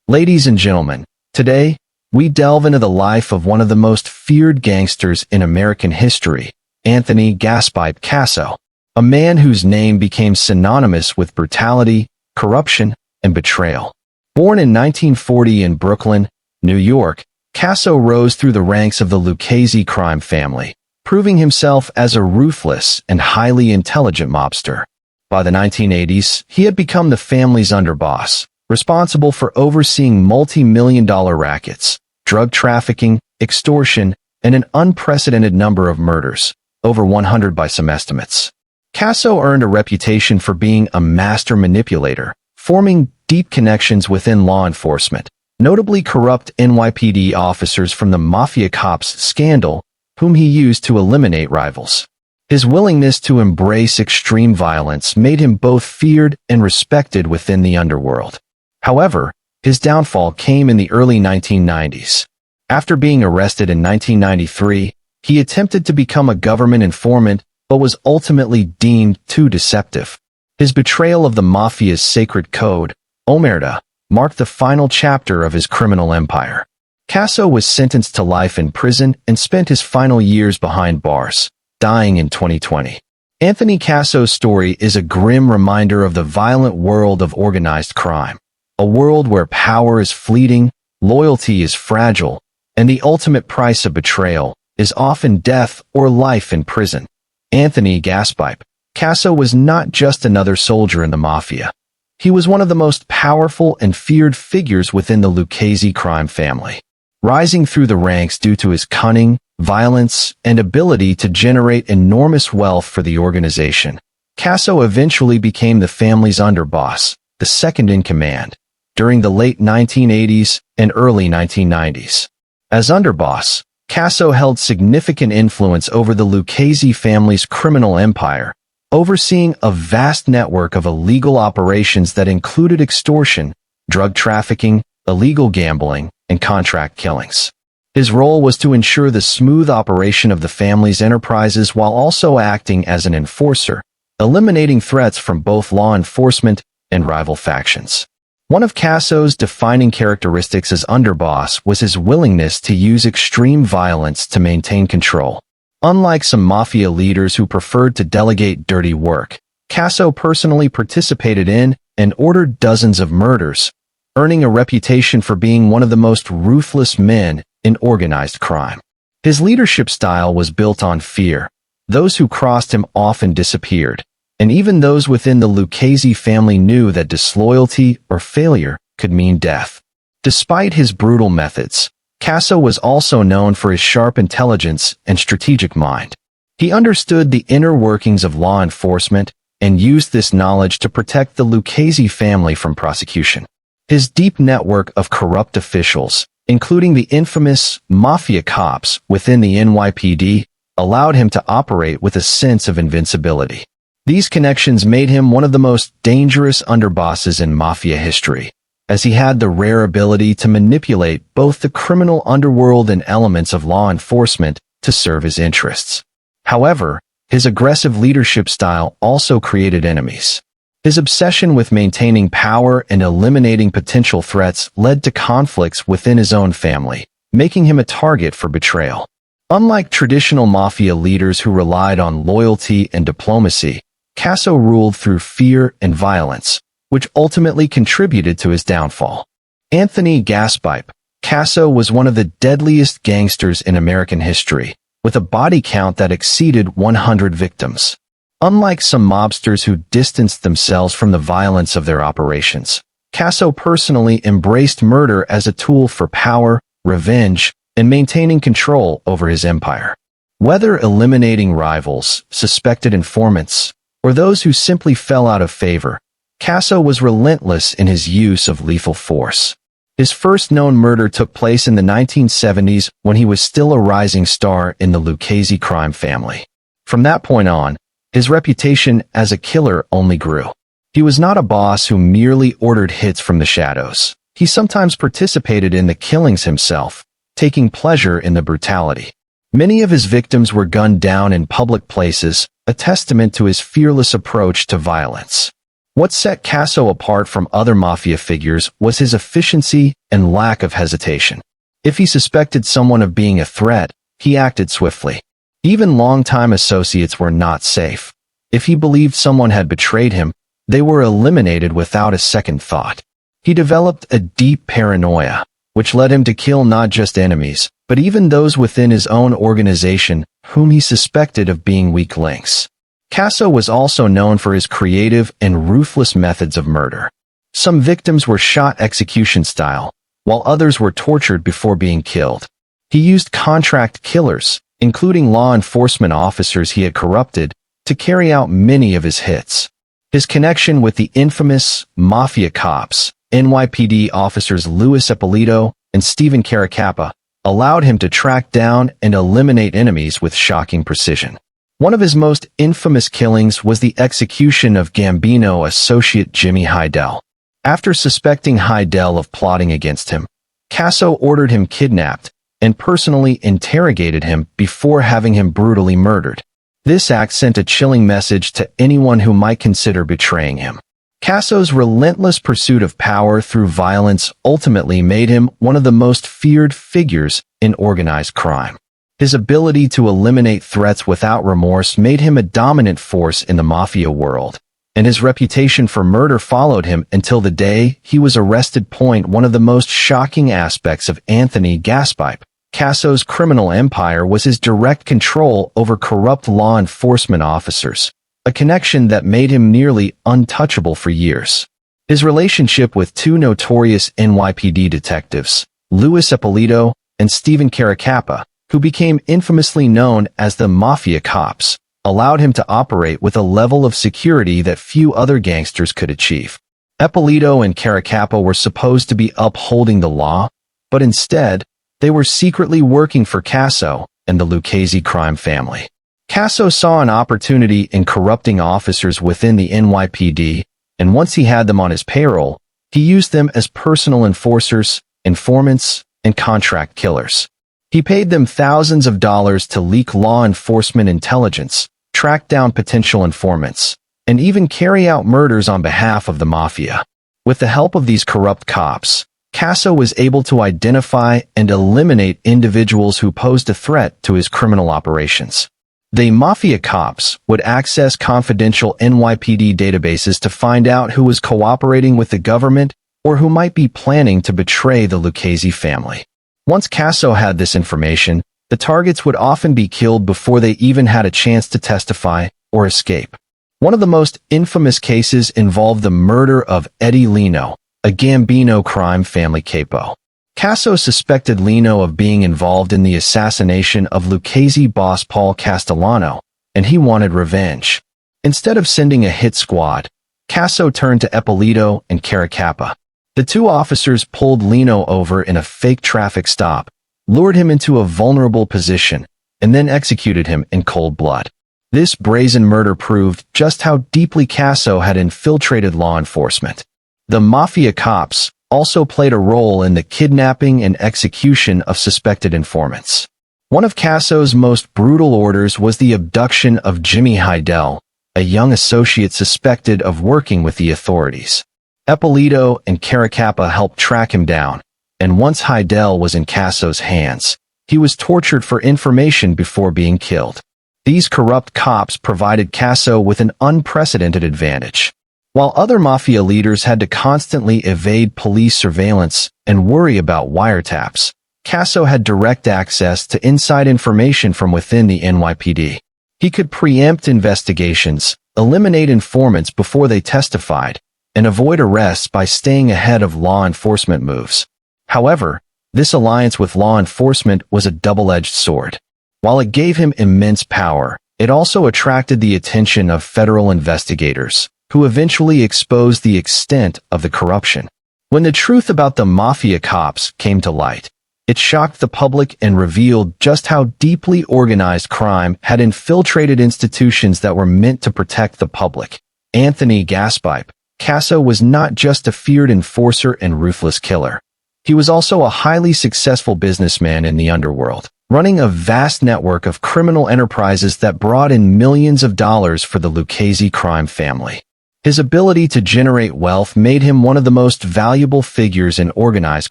Ladies and gentlemen, today, we delve into the life of one of the most feared gangsters in American history, Anthony Gaspipe Casso, a man whose name became synonymous with brutality, corruption, and betrayal. Born in 1940 in Brooklyn, New York, Casso rose through the ranks of the Lucchese crime family, proving himself as a ruthless and highly intelligent mobster. By the 1980s, he had become the family's underboss, responsible for overseeing multi-million-dollar rackets, drug trafficking, extortion, and an unprecedented number of murders, over 100 by some estimates. Casso earned a reputation for being a master manipulator, forming deep connections within law enforcement, notably corrupt NYPD officers from the Mafia Cops scandal, whom he used to eliminate rivals. His willingness to embrace extreme violence made him both feared and respected within the underworld. However, his downfall came in the early 1990s. After being arrested in 1993, he attempted to become a government informant but was ultimately deemed too deceptive. His betrayal of the Mafia's sacred code, omerta, marked the final chapter of his criminal empire. Casso was sentenced to life in prison and spent his final years behind bars, dying in 2020. Anthony Casso's story is a grim reminder of the violent world of organized crime, a world where power is fleeting, loyalty is fragile, and the ultimate price of betrayal is often death or life in prison. Anthony Gaspipe Casso was not just another soldier in the Mafia. He was one of the most powerful and feared figures within the Lucchese crime family, rising through the ranks due to his cunning, violence, and ability to generate enormous wealth for the organization. Casso eventually became the family's underboss, the second in command, during the late 1980s and early 1990s. As underboss, Casso held significant influence over the Lucchese family's criminal empire, overseeing a vast network of illegal operations that included extortion, drug trafficking, illegal gambling, and contract killings. His role was to ensure the smooth operation of the family's enterprises while also acting as an enforcer, eliminating threats from both law enforcement and rival factions. One of Casso's defining characteristics as underboss was his willingness to use extreme violence to maintain control. Unlike some mafia leaders who preferred to delegate dirty work, Casso personally participated in and ordered dozens of murders, earning a reputation for being one of the most ruthless men in organized crime. His leadership style was built on fear. Those who crossed him often disappeared, and even those within the Lucchese family knew that disloyalty or failure could mean death. Despite his brutal methods, Casso was also known for his sharp intelligence and strategic mind. He understood the inner workings of law enforcement and used this knowledge to protect the Lucchese family from prosecution. His deep network of corrupt officials, including the infamous Mafia Cops within the NYPD, allowed him to operate with a sense of invincibility. These connections made him one of the most dangerous underbosses in Mafia history, as he had the rare ability to manipulate both the criminal underworld and elements of law enforcement to serve his interests. However, his aggressive leadership style also created enemies. His obsession with maintaining power and eliminating potential threats led to conflicts within his own family, making him a target for betrayal. Unlike traditional mafia leaders who relied on loyalty and diplomacy, Casso ruled through fear and violence, which ultimately contributed to his downfall. Anthony Gaspipe Casso was one of the deadliest gangsters in American history, with a body count that exceeded 100 victims. Unlike some mobsters who distanced themselves from the violence of their operations, Casso personally embraced murder as a tool for power, revenge, and maintaining control over his empire. Whether eliminating rivals, suspected informants, or those who simply fell out of favor, Casso was relentless in his use of lethal force. His first known murder took place in the 1970s when he was still a rising star in the Lucchese crime family. From that point on, his reputation as a killer only grew. He was not a boss who merely ordered hits from the shadows. He sometimes participated in the killings himself, taking pleasure in the brutality. Many of his victims were gunned down in public places, a testament to his fearless approach to violence. What set Casso apart from other mafia figures was his efficiency and lack of hesitation. If he suspected someone of being a threat, he acted swiftly. Even longtime associates were not safe. If he believed someone had betrayed him, they were eliminated without a second thought. He developed a deep paranoia, which led him to kill not just enemies, but even those within his own organization whom he suspected of being weak links. Casso was also known for his creative and ruthless methods of murder. Some victims were shot execution style, while others were tortured before being killed. He used contract killers, including law enforcement officers he had corrupted, to carry out many of his hits. His connection with the infamous Mafia Cops, NYPD officers Luis Ippolito and Stephen Caracappa, allowed him to track down and eliminate enemies with shocking precision. One of his most infamous killings was the execution of Gambino associate Jimmy Hidell. After suspecting Hidell of plotting against him, Casso ordered him kidnapped and personally interrogated him before having him brutally murdered. This act sent a chilling message to anyone who might consider betraying him. Casso's relentless pursuit of power through violence ultimately made him one of the most feared figures in organized crime. His ability to eliminate threats without remorse made him a dominant force in the mafia world, and his reputation for murder followed him until the day he was arrested. One of the most shocking aspects of Anthony Gaspipe, Casso's criminal empire, was his direct control over corrupt law enforcement officers, a connection that made him nearly untouchable for years. His relationship with two notorious NYPD detectives, Luis Ippolito and Stephen Caracappa, who became infamously known as the Mafia Cops, allowed him to operate with a level of security that few other gangsters could achieve. Ippolito and Caracappa were supposed to be upholding the law, but instead, they were secretly working for Casso and the Lucchese crime family. Casso saw an opportunity in corrupting officers within the NYPD, and once he had them on his payroll, he used them as personal enforcers, informants, and contract killers. He paid them thousands of dollars to leak law enforcement intelligence, track down potential informants, and even carry out murders on behalf of the mafia. With the help of these corrupt cops, Casso was able to identify and eliminate individuals who posed a threat to his criminal operations. The Mafia Cops would access confidential NYPD databases to find out who was cooperating with the government or who might be planning to betray the Lucchese family. Once Casso had this information, the targets would often be killed before they even had a chance to testify or escape. One of the most infamous cases involved the murder of Eddie Lino, a Gambino crime family capo. Casso suspected Lino of being involved in the assassination of Lucchese boss Paul Castellano, and he wanted revenge. Instead of sending a hit squad, Casso turned to Ippolito and Caracappa. The two officers pulled Lino over in a fake traffic stop, lured him into a vulnerable position, and then executed him in cold blood. This brazen murder proved just how deeply Casso had infiltrated law enforcement. The Mafia Cops also played a role in the kidnapping and execution of suspected informants. One of Casso's most brutal orders was the abduction of Jimmy Hidell, a young associate suspected of working with the authorities. Ippolito and Caracappa helped track him down, and once Hidell was in Casso's hands, he was tortured for information before being killed. These corrupt cops provided Casso with an unprecedented advantage. While other mafia leaders had to constantly evade police surveillance and worry about wiretaps, Casso had direct access to inside information from within the NYPD. He could preempt investigations, eliminate informants before they testified, and avoid arrests by staying ahead of law enforcement moves. However, this alliance with law enforcement was a double-edged sword. While it gave him immense power, it also attracted the attention of federal investigators, who eventually exposed the extent of the corruption. When the truth about the Mafia Cops came to light, it shocked the public and revealed just how deeply organized crime had infiltrated institutions that were meant to protect the public. Anthony Gaspipe, Casso was not just a feared enforcer and ruthless killer. He was also a highly successful businessman in the underworld, running a vast network of criminal enterprises that brought in millions of dollars for the Lucchese crime family. His ability to generate wealth made him one of the most valuable figures in organized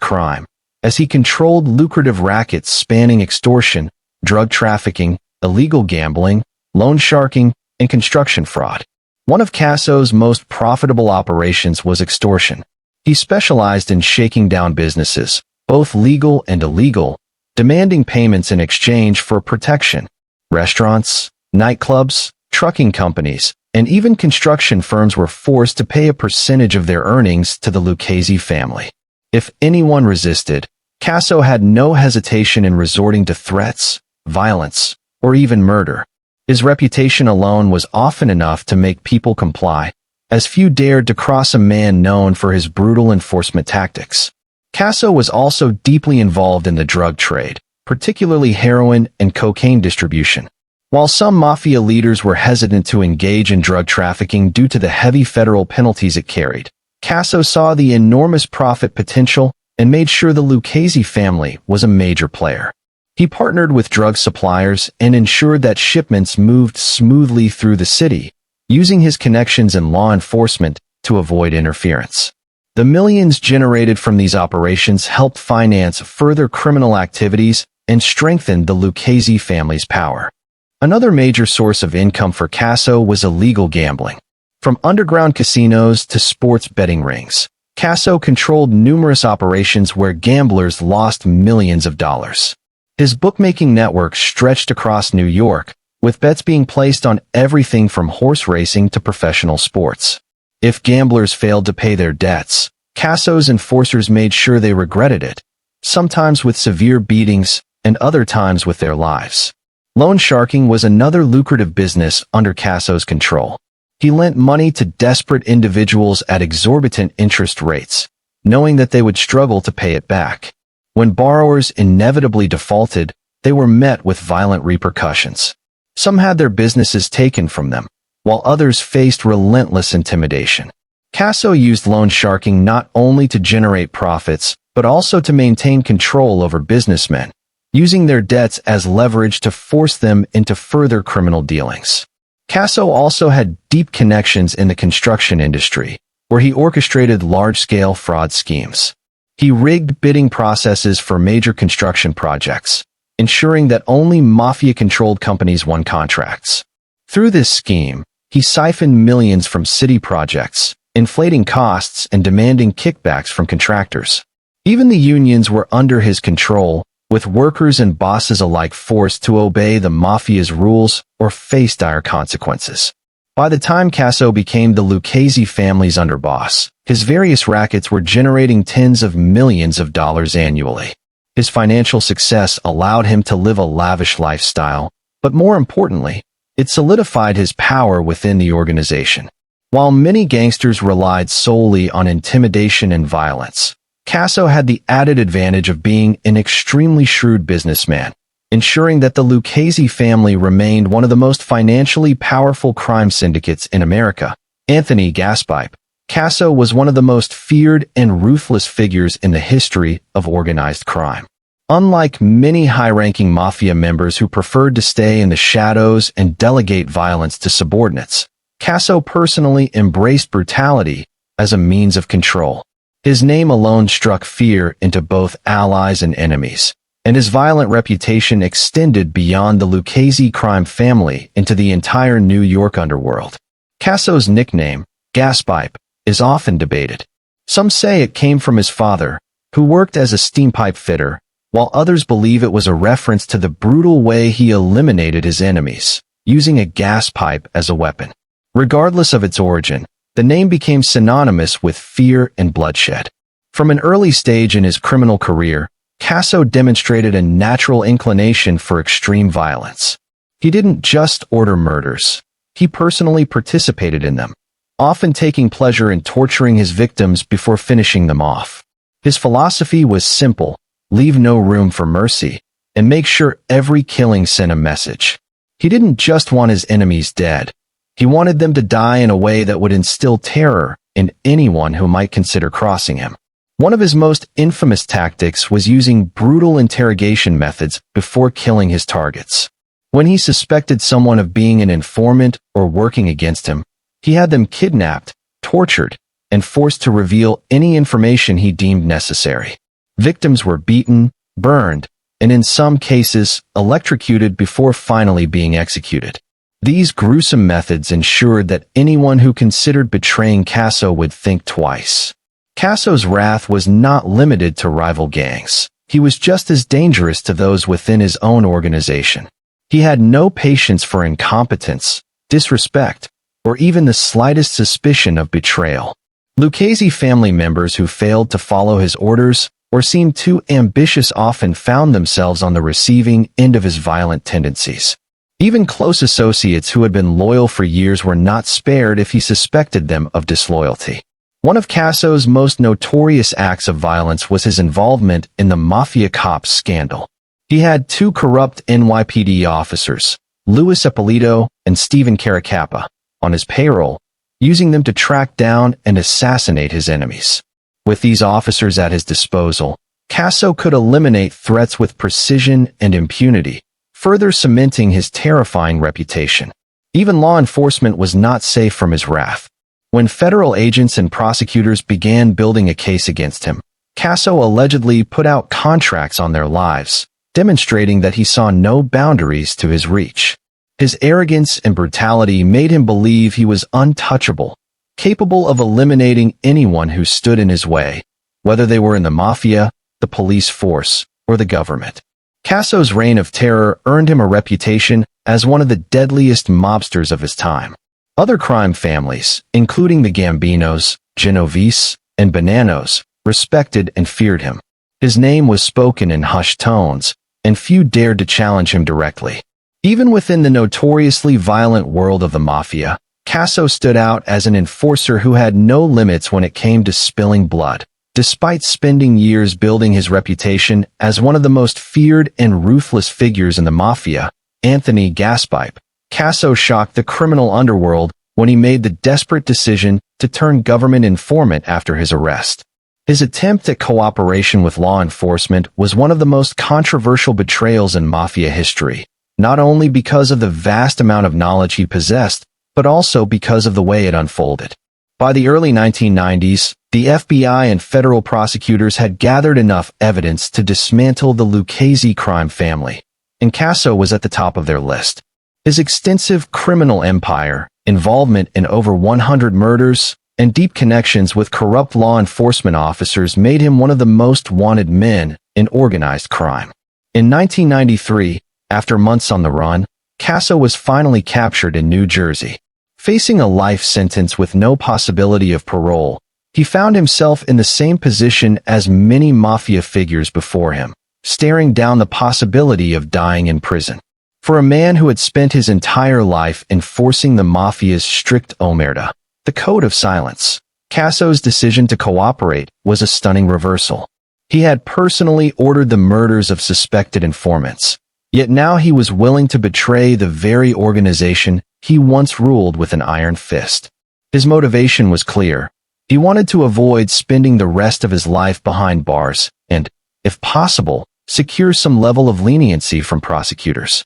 crime, as he controlled lucrative rackets spanning extortion, drug trafficking, illegal gambling, loan sharking, and construction fraud. One of Casso's most profitable operations was extortion. He specialized in shaking down businesses, both legal and illegal, demanding payments in exchange for protection. Restaurants, nightclubs, trucking companies, and even construction firms were forced to pay a percentage of their earnings to the Lucchese family. If anyone resisted, Casso had no hesitation in resorting to threats, violence, or even murder. His reputation alone was often enough to make people comply, as few dared to cross a man known for his brutal enforcement tactics. Casso was also deeply involved in the drug trade, particularly heroin and cocaine distribution. While some mafia leaders were hesitant to engage in drug trafficking due to the heavy federal penalties it carried, Casso saw the enormous profit potential and made sure the Lucchese family was a major player. He partnered with drug suppliers and ensured that shipments moved smoothly through the city, using his connections in law enforcement to avoid interference. The millions generated from these operations helped finance further criminal activities and strengthened the Lucchese family's power. Another major source of income for Casso was illegal gambling. From underground casinos to sports betting rings, Casso controlled numerous operations where gamblers lost millions of dollars. His bookmaking network stretched across New York, with bets being placed on everything from horse racing to professional sports. If gamblers failed to pay their debts, Casso's enforcers made sure they regretted it, sometimes with severe beatings and other times with their lives. Loan sharking was another lucrative business under Casso's control. He lent money to desperate individuals at exorbitant interest rates, knowing that they would struggle to pay it back. When borrowers inevitably defaulted, they were met with violent repercussions. Some had their businesses taken from them, while others faced relentless intimidation. Casso used loan sharking not only to generate profits, but also to maintain control over businessmen, using their debts as leverage to force them into further criminal dealings. Casso also had deep connections in the construction industry, where he orchestrated large-scale fraud schemes. He rigged bidding processes for major construction projects, ensuring that only mafia-controlled companies won contracts. Through this scheme, he siphoned millions from city projects, inflating costs and demanding kickbacks from contractors. Even the unions were under his control, with workers and bosses alike forced to obey the mafia's rules or face dire consequences. By the time Casso became the Lucchese family's underboss, his various rackets were generating tens of millions of dollars annually. His financial success allowed him to live a lavish lifestyle, but more importantly, it solidified his power within the organization. While many gangsters relied solely on intimidation and violence, Casso had the added advantage of being an extremely shrewd businessman, ensuring that the Lucchese family remained one of the most financially powerful crime syndicates in America. Anthony Gaspipe, Casso was one of the most feared and ruthless figures in the history of organized crime. Unlike many high-ranking mafia members who preferred to stay in the shadows and delegate violence to subordinates, Casso personally embraced brutality as a means of control. His name alone struck fear into both allies and enemies, and his violent reputation extended beyond the Lucchese crime family into the entire New York underworld. Casso's nickname, Gaspipe, is often debated. Some say it came from his father, who worked as a steam pipe fitter, while others believe it was a reference to the brutal way he eliminated his enemies, using a gas pipe as a weapon. Regardless of its origin, the name became synonymous with fear and bloodshed. From an early stage in his criminal career, Casso demonstrated a natural inclination for extreme violence. He didn't just order murders. He personally participated in them, often taking pleasure in torturing his victims before finishing them off. His philosophy was simple: leave no room for mercy, and make sure every killing sent a message. He didn't just want his enemies dead. He wanted them to die in a way that would instill terror in anyone who might consider crossing him. One of his most infamous tactics was using brutal interrogation methods before killing his targets. When he suspected someone of being an informant or working against him, he had them kidnapped, tortured and forced to reveal any information he deemed necessary. Victims were beaten, burned, and in some cases, electrocuted before finally being executed. These gruesome methods ensured that anyone who considered betraying Casso would think twice. Casso's wrath was not limited to rival gangs. He was just as dangerous to those within his own organization. He had no patience for incompetence, disrespect, or even the slightest suspicion of betrayal. Lucchese family members who failed to follow his orders or seemed too ambitious often found themselves on the receiving end of his violent tendencies. Even close associates who had been loyal for years were not spared if he suspected them of disloyalty. One of Casso's most notorious acts of violence was his involvement in the Mafia Cops scandal. He had two corrupt NYPD officers, Luis Ippolito and Stephen Caracappa, on his payroll, using them to track down and assassinate his enemies. With these officers at his disposal, Casso could eliminate threats with precision and impunity, further cementing his terrifying reputation. Even law enforcement was not safe from his wrath. When federal agents and prosecutors began building a case against him, Casso allegedly put out contracts on their lives, demonstrating that he saw no boundaries to his reach. His arrogance and brutality made him believe he was untouchable, capable of eliminating anyone who stood in his way, whether they were in the mafia, the police force, or the government. Casso's reign of terror earned him a reputation as one of the deadliest mobsters of his time. Other crime families, including the Gambinos, Genovese, and Bananos, respected and feared him. His name was spoken in hushed tones, and few dared to challenge him directly. Even within the notoriously violent world of the mafia, Casso stood out as an enforcer who had no limits when it came to spilling blood. Despite spending years building his reputation as one of the most feared and ruthless figures in the mafia, Gaspipe, Casso shocked the criminal underworld when he made the desperate decision to turn government informant after his arrest. His attempt at cooperation with law enforcement was one of the most controversial betrayals in mafia history, not only because of the vast amount of knowledge he possessed, but also because of the way it unfolded. By the early 1990s, the FBI and federal prosecutors had gathered enough evidence to dismantle the Lucchese crime family, and Casso was at the top of their list. His extensive criminal empire, involvement in over 100 murders, and deep connections with corrupt law enforcement officers made him one of the most wanted men in organized crime. In 1993, after months on the run, Casso was finally captured in New Jersey. Facing a life sentence with no possibility of parole, he found himself in the same position as many mafia figures before him, staring down the possibility of dying in prison. For a man who had spent his entire life enforcing the mafia's strict omerta, the code of silence, Casso's decision to cooperate was a stunning reversal. He had personally ordered the murders of suspected informants, yet now he was willing to betray the very organization he once ruled with an iron fist. His motivation was clear. He wanted to avoid spending the rest of his life behind bars and, if possible, secure some level of leniency from prosecutors.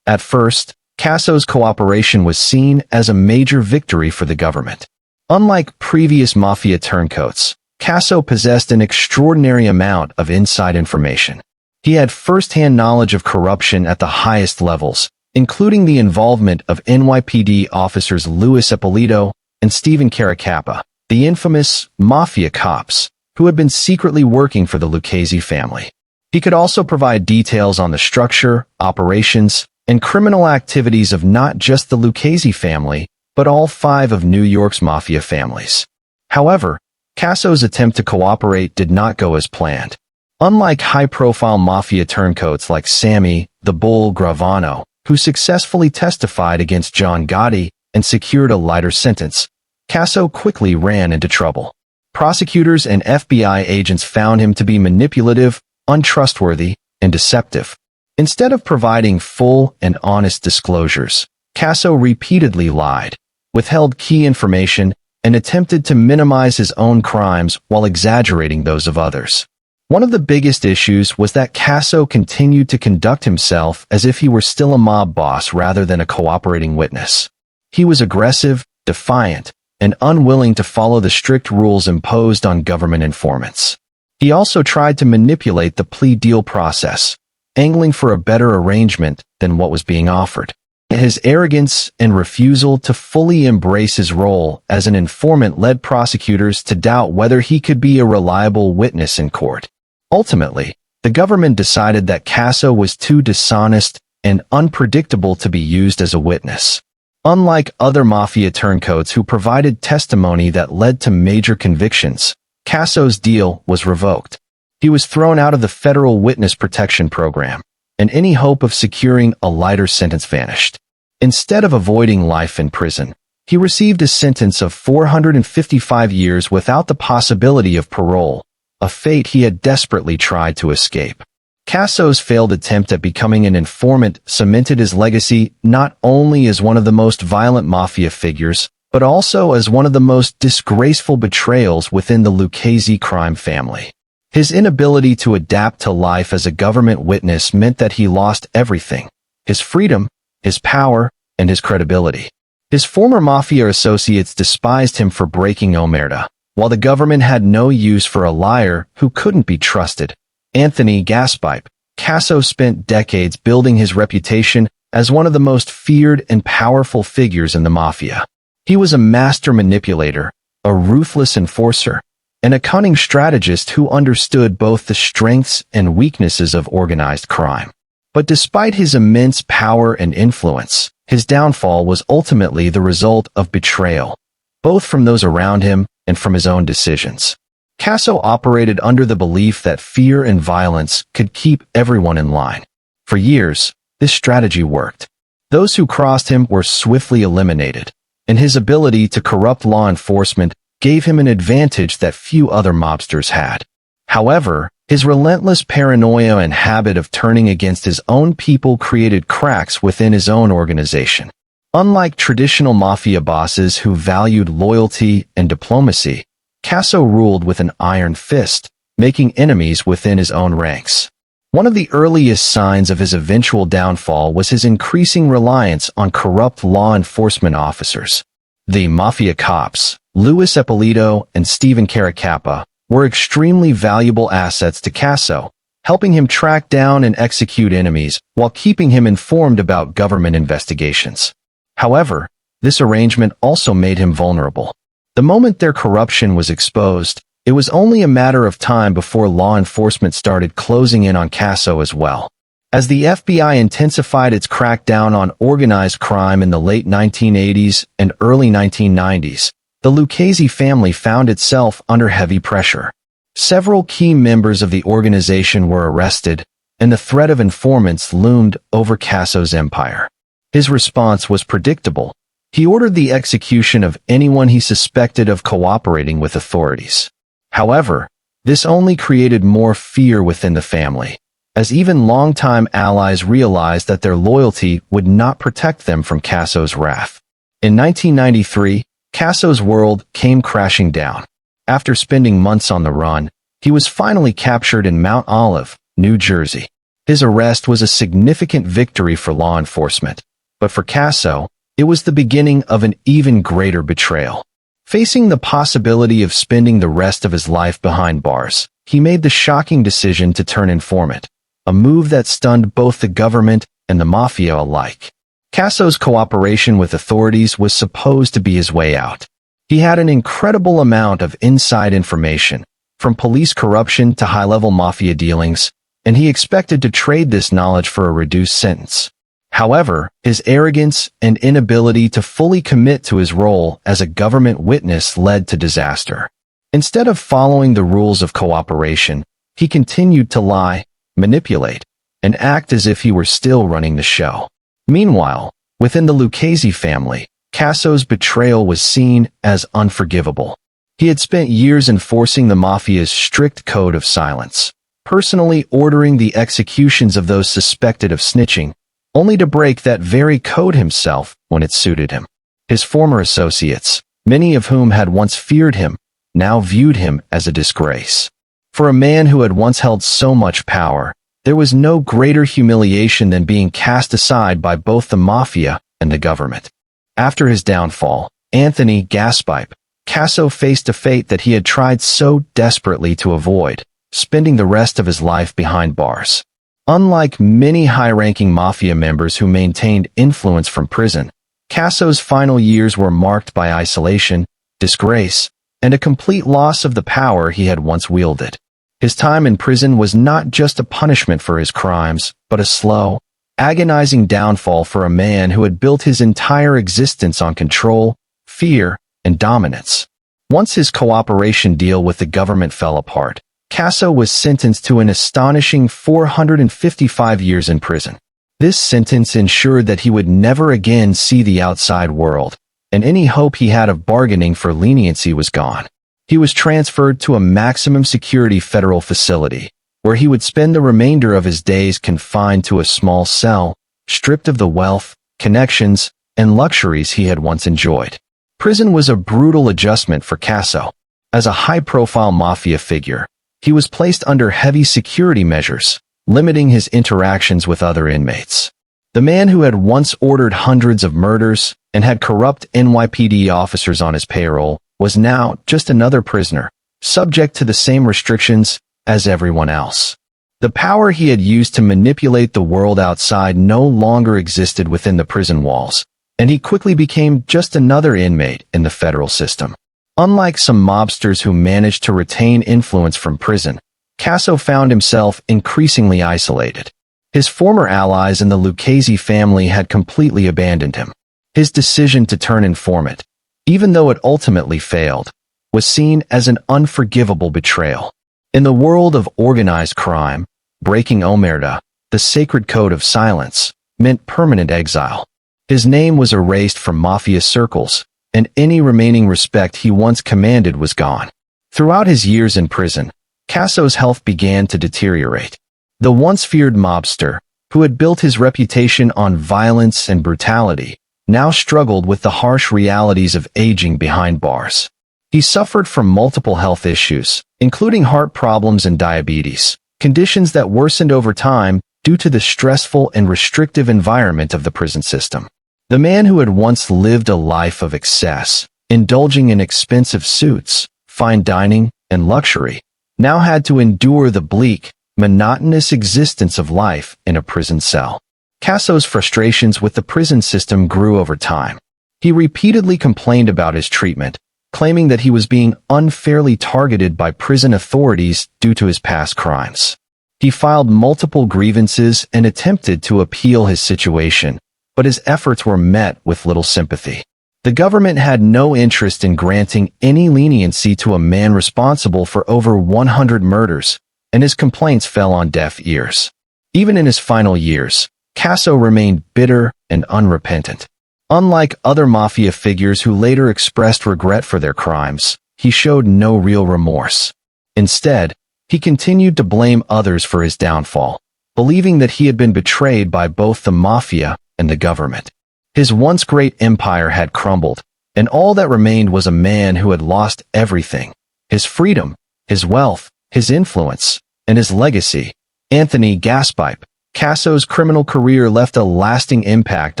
At first, Casso's cooperation was seen as a major victory for the government. Unlike previous mafia turncoats, Casso possessed an extraordinary amount of inside information. He had first-hand knowledge of corruption at the highest levels, including the involvement of NYPD officers Luis Ippolito and Stephen Caracappa, the infamous Mafia Cops, who had been secretly working for the Lucchese family. He could also provide details on the structure, operations, and criminal activities of not just the Lucchese family, but all 5 of New York's mafia families. However, Casso's attempt to cooperate did not go as planned. Unlike high-profile mafia turncoats like Sammy the Bull Gravano, who successfully testified against John Gotti and secured a lighter sentence, Casso quickly ran into trouble. Prosecutors and FBI agents found him to be manipulative, untrustworthy, and deceptive. Instead of providing full and honest disclosures, Casso repeatedly lied, withheld key information, and attempted to minimize his own crimes while exaggerating those of others. One of the biggest issues was that Casso continued to conduct himself as if he were still a mob boss rather than a cooperating witness. He was aggressive, defiant, and unwilling to follow the strict rules imposed on government informants. He also tried to manipulate the plea deal process, angling for a better arrangement than what was being offered. His arrogance and refusal to fully embrace his role as an informant led prosecutors to doubt whether he could be a reliable witness in court. Ultimately, the government decided that Casso was too dishonest and unpredictable to be used as a witness. Unlike other mafia turncoats who provided testimony that led to major convictions, Casso's deal was revoked. He was thrown out of the federal witness protection program, and any hope of securing a lighter sentence vanished. Instead of avoiding life in prison, he received a sentence of 455 years without the possibility of parole, a fate he had desperately tried to escape. Casso's failed attempt at becoming an informant cemented his legacy not only as one of the most violent mafia figures, but also as one of the most disgraceful betrayals within the Lucchese crime family. His inability to adapt to life as a government witness meant that he lost everything: his freedom, his power, and his credibility. His former mafia associates despised him for breaking omerta, while the government had no use for a liar who couldn't be trusted. Anthony Gaspipe, Casso spent decades building his reputation as one of the most feared and powerful figures in the mafia. He was a master manipulator, a ruthless enforcer, and a cunning strategist who understood both the strengths and weaknesses of organized crime. But despite his immense power and influence, his downfall was ultimately the result of betrayal, both from those around him and from his own decisions. Casso operated under the belief that fear and violence could keep everyone in line. For years, this strategy worked. Those who crossed him were swiftly eliminated, and his ability to corrupt law enforcement gave him an advantage that few other mobsters had. However, his relentless paranoia and habit of turning against his own people created cracks within his own organization. Unlike traditional mafia bosses who valued loyalty and diplomacy, Casso ruled with an iron fist, making enemies within his own ranks. One of the earliest signs of his eventual downfall was his increasing reliance on corrupt law enforcement officers. The Mafia Cops, Louis Ippolito and Stephen Caracappa, were extremely valuable assets to Casso, helping him track down and execute enemies while keeping him informed about government investigations. However, this arrangement also made him vulnerable. The moment their corruption was exposed, it was only a matter of time before law enforcement started closing in on Casso as well. As the FBI intensified its crackdown on organized crime in the late 1980s and early 1990s, the Lucchese family found itself under heavy pressure. Several key members of the organization were arrested, and the threat of informants loomed over Casso's empire. His response was predictable. He ordered the execution of anyone he suspected of cooperating with authorities. However, this only created more fear within the family, as even longtime allies realized that their loyalty would not protect them from Casso's wrath. In 1993, Casso's world came crashing down. After spending months on the run, he was finally captured in Mount Olive, New Jersey. His arrest was a significant victory for law enforcement, but for Casso, it was the beginning of an even greater betrayal. Facing the possibility of spending the rest of his life behind bars, he made the shocking decision to turn informant, a move that stunned both the government and the mafia alike. Casso's cooperation with authorities was supposed to be his way out. He had an incredible amount of inside information, from police corruption to high-level mafia dealings, and he expected to trade this knowledge for a reduced sentence. However, his arrogance and inability to fully commit to his role as a government witness led to disaster. Instead of following the rules of cooperation, he continued to lie, manipulate, and act as if he were still running the show. Meanwhile, within the Lucchese family, Casso's betrayal was seen as unforgivable. He had spent years enforcing the mafia's strict code of silence, personally ordering the executions of those suspected of snitching, only to break that very code himself when it suited him. His former associates, many of whom had once feared him, now viewed him as a disgrace. For a man who had once held so much power, there was no greater humiliation than being cast aside by both the mafia and the government. After his downfall, Anthony Gaspipe, Casso faced a fate that he had tried so desperately to avoid, spending the rest of his life behind bars. Unlike many high-ranking mafia members who maintained influence from prison, Casso's final years were marked by isolation, disgrace, and a complete loss of the power he had once wielded. His time in prison was not just a punishment for his crimes, but a slow, agonizing downfall for a man who had built his entire existence on control, fear, and dominance. Once his cooperation deal with the government fell apart, Casso was sentenced to an astonishing 455 years in prison. This sentence ensured that he would never again see the outside world, and any hope he had of bargaining for leniency was gone. He was transferred to a maximum security federal facility, where he would spend the remainder of his days confined to a small cell, stripped of the wealth, connections, and luxuries he had once enjoyed. Prison was a brutal adjustment for Casso. As a high-profile mafia figure, he was placed under heavy security measures, limiting his interactions with other inmates. The man who had once ordered hundreds of murders and had corrupt NYPD officers on his payroll was now just another prisoner, subject to the same restrictions as everyone else. The power he had used to manipulate the world outside no longer existed within the prison walls, and he quickly became just another inmate in the federal system. Unlike some mobsters who managed to retain influence from prison, Casso found himself increasingly isolated. His former allies in the Lucchese family had completely abandoned him. His decision to turn informant, even though it ultimately failed, was seen as an unforgivable betrayal. In the world of organized crime, breaking omerta, the sacred code of silence, meant permanent exile. His name was erased from mafia circles, and any remaining respect he once commanded was gone. Throughout his years in prison, Casso's health began to deteriorate. The once feared mobster, who had built his reputation on violence and brutality, now struggled with the harsh realities of aging behind bars. He suffered from multiple health issues, including heart problems and diabetes, conditions that worsened over time due to the stressful and restrictive environment of the prison system. The man who had once lived a life of excess, indulging in expensive suits, fine dining, and luxury, now had to endure the bleak, monotonous existence of life in a prison cell. Casso's frustrations with the prison system grew over time. He repeatedly complained about his treatment, claiming that he was being unfairly targeted by prison authorities due to his past crimes. He filed multiple grievances and attempted to appeal his situation, but his efforts were met with little sympathy. The government had no interest in granting any leniency to a man responsible for over 100 murders, and his complaints fell on deaf ears. Even in his final years, Casso remained bitter and unrepentant. Unlike other mafia figures who later expressed regret for their crimes, he showed no real remorse. Instead, he continued to blame others for his downfall, believing that he had been betrayed by both the mafia and the government. His once great empire had crumbled, and all that remained was a man who had lost everything: his freedom, his wealth, his influence, and his legacy. Anthony Gaspipe, Casso's criminal career left a lasting impact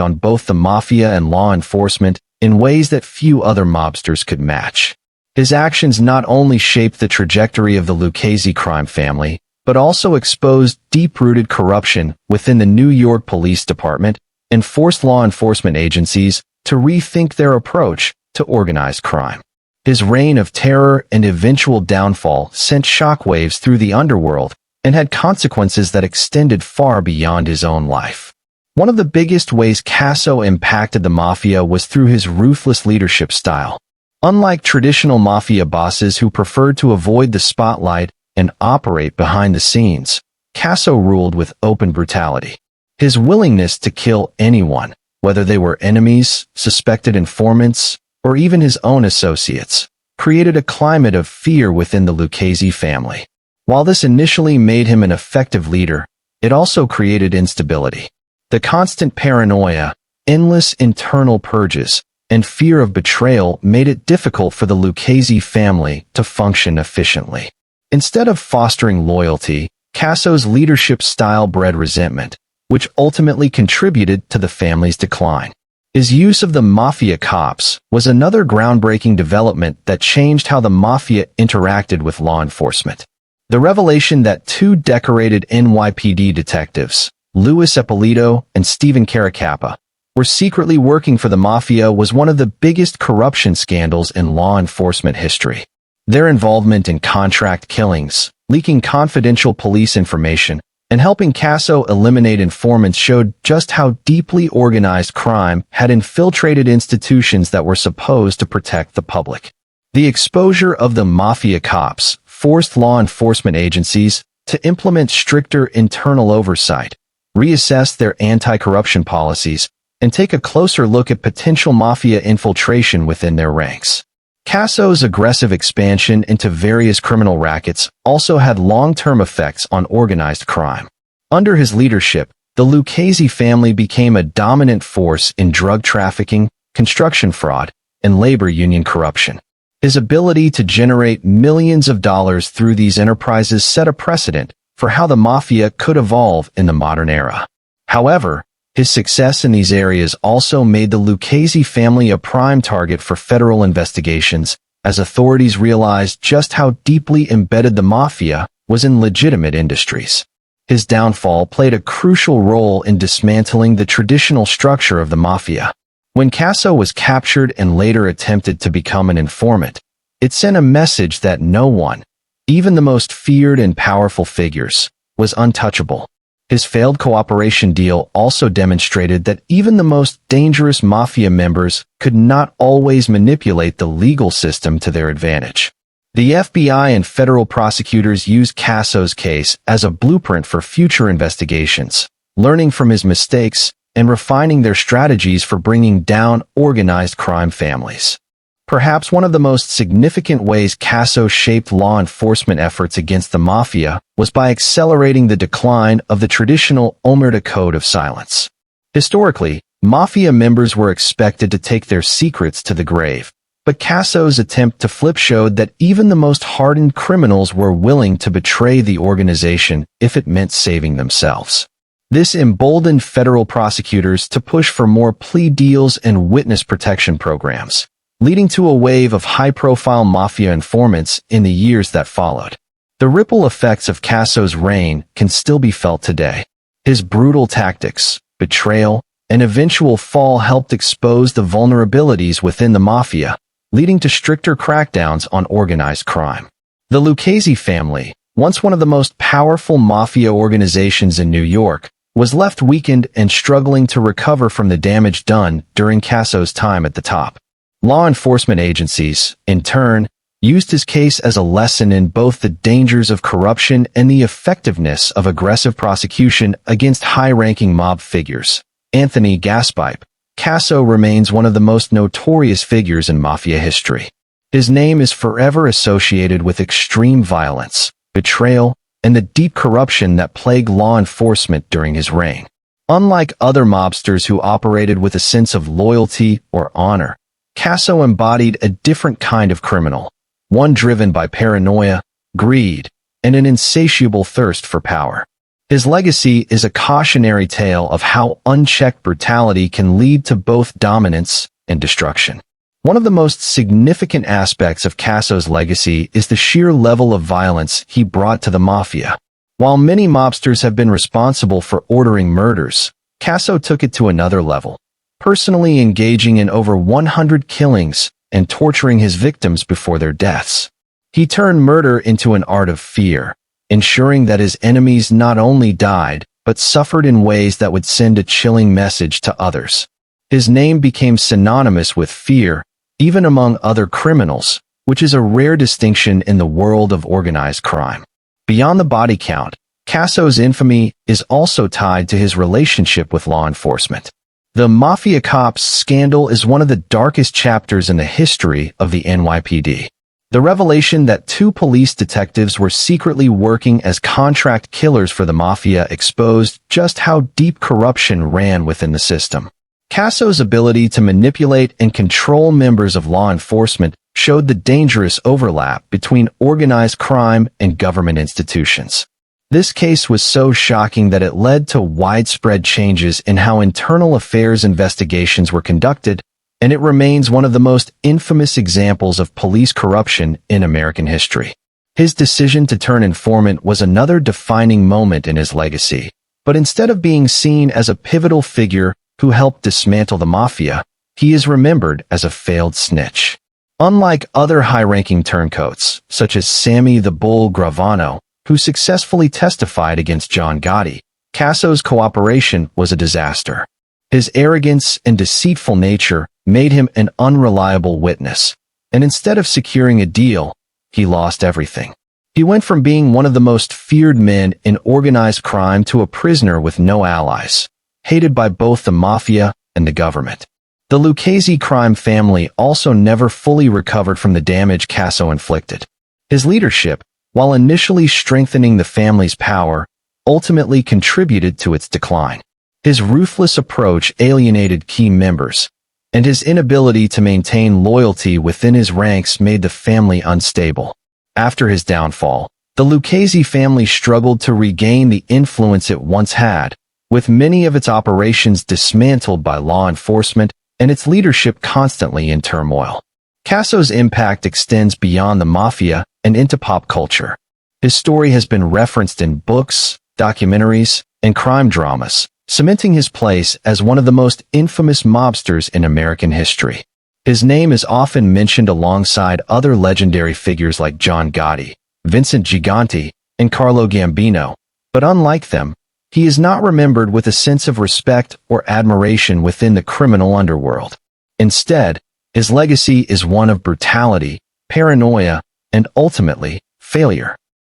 on both the mafia and law enforcement in ways that few other mobsters could match. His actions not only shaped the trajectory of the Lucchese crime family, but also exposed deep-rooted corruption within the New York Police Department and forced law enforcement agencies to rethink their approach to organized crime. His reign of terror and eventual downfall sent shockwaves through the underworld and had consequences that extended far beyond his own life. One of the biggest ways Casso impacted the mafia was through his ruthless leadership style. Unlike traditional mafia bosses who preferred to avoid the spotlight and operate behind the scenes, Casso ruled with open brutality. His willingness to kill anyone, whether they were enemies, suspected informants, or even his own associates, created a climate of fear within the Lucchese family. While this initially made him an effective leader, it also created instability. The constant paranoia, endless internal purges, and fear of betrayal made it difficult for the Lucchese family to function efficiently. Instead of fostering loyalty, Casso's leadership style bred resentment, which ultimately contributed to the family's decline. His use of the Mafia Cops was another groundbreaking development that changed how the Mafia interacted with law enforcement. The revelation that two decorated NYPD detectives, Louis Ippolito and Stephen Caracappa, were secretly working for the Mafia was one of the biggest corruption scandals in law enforcement history. Their involvement in contract killings, leaking confidential police information, and helping Casso eliminate informants showed just how deeply organized crime had infiltrated institutions that were supposed to protect the public. The exposure of the Mafia Cops forced law enforcement agencies to implement stricter internal oversight, reassess their anti-corruption policies, and take a closer look at potential mafia infiltration within their ranks. Casso's aggressive expansion into various criminal rackets also had long-term effects on organized crime. Under his leadership, the Lucchese family became a dominant force in drug trafficking, construction fraud, and labor union corruption. His ability to generate millions of dollars through these enterprises set a precedent for how the mafia could evolve in the modern era. However, his success in these areas also made the Lucchese family a prime target for federal investigations, as authorities realized just how deeply embedded the mafia was in legitimate industries. His downfall played a crucial role in dismantling the traditional structure of the mafia. When Casso was captured and later attempted to become an informant, it sent a message that no one, even the most feared and powerful figures, was untouchable. His failed cooperation deal also demonstrated that even the most dangerous mafia members could not always manipulate the legal system to their advantage. The FBI and federal prosecutors used Casso's case as a blueprint for future investigations, learning from his mistakes and refining their strategies for bringing down organized crime families. Perhaps one of the most significant ways Casso shaped law enforcement efforts against the mafia was by accelerating the decline of the traditional omerta code of silence. Historically, mafia members were expected to take their secrets to the grave, but Casso's attempt to flip showed that even the most hardened criminals were willing to betray the organization if it meant saving themselves. This emboldened federal prosecutors to push for more plea deals and witness protection programs, leading to a wave of high-profile mafia informants in the years that followed. The ripple effects of Casso's reign can still be felt today. His brutal tactics, betrayal, and eventual fall helped expose the vulnerabilities within the mafia, leading to stricter crackdowns on organized crime. The Lucchese family, once one of the most powerful mafia organizations in New York, was left weakened and struggling to recover from the damage done during Casso's time at the top. Law enforcement agencies, in turn, used his case as a lesson in both the dangers of corruption and the effectiveness of aggressive prosecution against high-ranking mob figures. Anthony Gaspipe, Casso remains one of the most notorious figures in mafia history. His name is forever associated with extreme violence, betrayal, and the deep corruption that plagued law enforcement during his reign. Unlike other mobsters who operated with a sense of loyalty or honor, Casso embodied a different kind of criminal, one driven by paranoia, greed, and an insatiable thirst for power. His legacy is a cautionary tale of how unchecked brutality can lead to both dominance and destruction. One of the most significant aspects of Casso's legacy is the sheer level of violence he brought to the mafia. While many mobsters have been responsible for ordering murders, Casso took it to another level, personally engaging in over 100 killings and torturing his victims before their deaths. He turned murder into an art of fear, ensuring that his enemies not only died, but suffered in ways that would send a chilling message to others. His name became synonymous with fear, even among other criminals, which is a rare distinction in the world of organized crime. Beyond the body count, Casso's infamy is also tied to his relationship with law enforcement. The Mafia Cops scandal is one of the darkest chapters in the history of the NYPD. The revelation that two police detectives were secretly working as contract killers for the mafia exposed just how deep corruption ran within the system. Casso's ability to manipulate and control members of law enforcement showed the dangerous overlap between organized crime and government institutions. This case was so shocking that it led to widespread changes in how internal affairs investigations were conducted, and it remains one of the most infamous examples of police corruption in American history. His decision to turn informant was another defining moment in his legacy, but instead of being seen as a pivotal figure who helped dismantle the mafia, he is remembered as a failed snitch. Unlike other high-ranking turncoats, such as Sammy the Bull Gravano, who successfully testified against John Gotti, Casso's cooperation was a disaster. His arrogance and deceitful nature made him an unreliable witness, and instead of securing a deal, he lost everything. He went from being one of the most feared men in organized crime to a prisoner with no allies, hated by both the mafia and the government. The Lucchese crime family also never fully recovered from the damage Casso inflicted. His leadership, while initially strengthening the family's power, ultimately contributed to its decline. His ruthless approach alienated key members, and his inability to maintain loyalty within his ranks made the family unstable. After his downfall, the Lucchese family struggled to regain the influence it once had, with many of its operations dismantled by law enforcement and its leadership constantly in turmoil. Casso's impact extends beyond the mafia and into pop culture. His story has been referenced in books, documentaries, and crime dramas, cementing his place as one of the most infamous mobsters in American history. His name is often mentioned alongside other legendary figures like John Gotti, Vincent Gigante, and Carlo Gambino, but unlike them, he is not remembered with a sense of respect or admiration within the criminal underworld. Instead, his legacy is one of brutality, paranoia, and ultimately, failure.